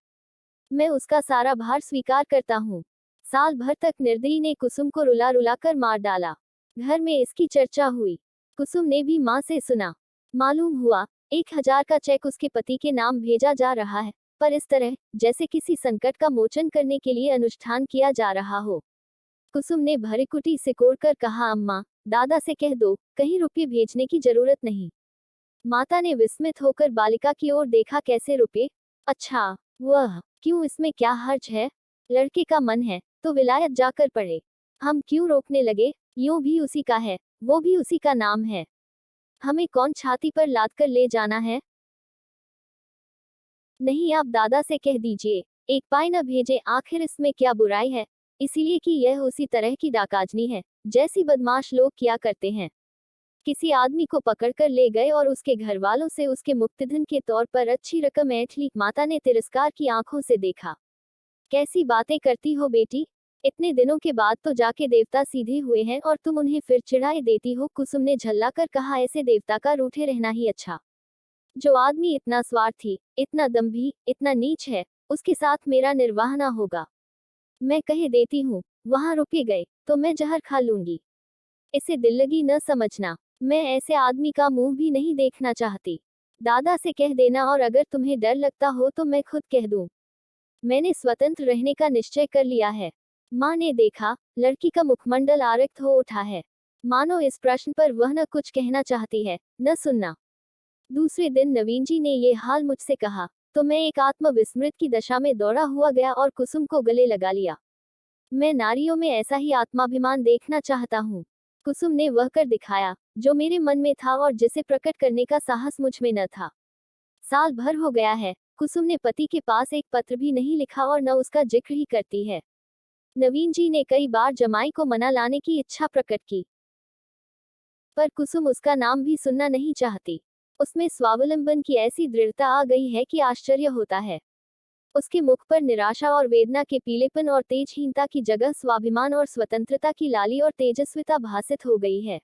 मैं उसका सारा भार स्वीकार करता हूँ। साल भर तक निर्दयी ने कुसुम को रुला रुला कर मार डाला। घर में इसकी चर्चा हुई। कुसुम ने भी माँ से सुना। मालूम हुआ 1,000 का चेक उसके पति के नाम भेजा जा रहा है, पर इस तरह जैसे किसी संकट का मोचन करने के लिए अनुष्ठान किया जा रहा हो। कुसुम ने भरीकुटी सिकोड़कर कहा, अम्मा, दादा से कह दो, कहीं रुपये भेजने की जरूरत नहीं। माता ने विस्मित होकर बालिका की ओर देखा, कैसे रुपये? अच्छा, वह क्यों, इसमें क्या हर्ज है? लड़के का मन है तो विलायत जाकर पढ़े। हम क्यों रोकने लगे? यूं भी उसी का है, वो भी उसी का नाम है। हमें कौन छाती पर लाद कर ले जाना है? नहीं, आप दादा से कह दीजिए, एक पाई न भेजे, आखिर इसमें क्या बुराई है? इसीलिए कि यह उसी तरह की डाकाजनी है जैसी बदमाश लोग किया करते हैं। किसी आदमी को पकड़कर ले गए और उसके घर वालों से उसके मुक्तिधन के तौर पर अच्छी रकम ऐंठ ली। माता ने तिरस्कार की आंखों से देखा। कैसी बातें करती हो बेटी? इतने दिनों के बाद तो जाके देवता सीधे हुए हैं और तुम उन्हें फिर चिढ़ाई देती हो। कुसुम ने झल्ला कर कहा, ऐसे देवता का रूठे रहना ही अच्छा। जो आदमी इतना स्वार्थी, इतना दम्भी, इतना नीच है, उसके साथ मेरा निर्वाह ना होगा। मैं कह देती हूँ, वहां रुके गए तो मैं जहर खा लूंगी। इसे दिल्लगी न समझना। मैं ऐसे आदमी का मुंह भी नहीं देखना चाहती। दादा से कह देना, और अगर तुम्हें डर लगता हो तो मैं खुद कह दूं। मैंने स्वतंत्र रहने का निश्चय कर लिया है। माँ ने देखा, लड़की का मुखमंडल आरक्त हो उठा है। मानो इस प्रश्न पर वह न कुछ कहना चाहती है, न सुनना। दूसरे दिन नवीन जी ने ये हाल मुझसे कहा तो मैं एक आत्मविस्मृत की दशा में दौड़ा हुआ गया और कुसुम को गले लगा लिया। मैं नारियों में ऐसा ही आत्माभिमान देखना चाहता हूँ। कुसुम ने वह कर दिखाया जो मेरे मन में था और जिसे प्रकट करने का साहस मुझ में न था। साल भर हो गया है, कुसुम ने पति के पास एक पत्र भी नहीं लिखा और न उसका जिक्र ही करती है। नवीन जी ने कई बार जमाई को मना लाने की इच्छा प्रकट की, पर कुसुम उसका नाम भी सुनना नहीं चाहती। उसमें स्वावलंबन की ऐसी दृढ़ता आ गई है कि आश्चर्य होता है। उसके मुख पर निराशा और वेदना के पीलेपन और तेजहीनता की जगह स्वाभिमान और स्वतंत्रता की लाली और तेजस्विता भासित हो गई है।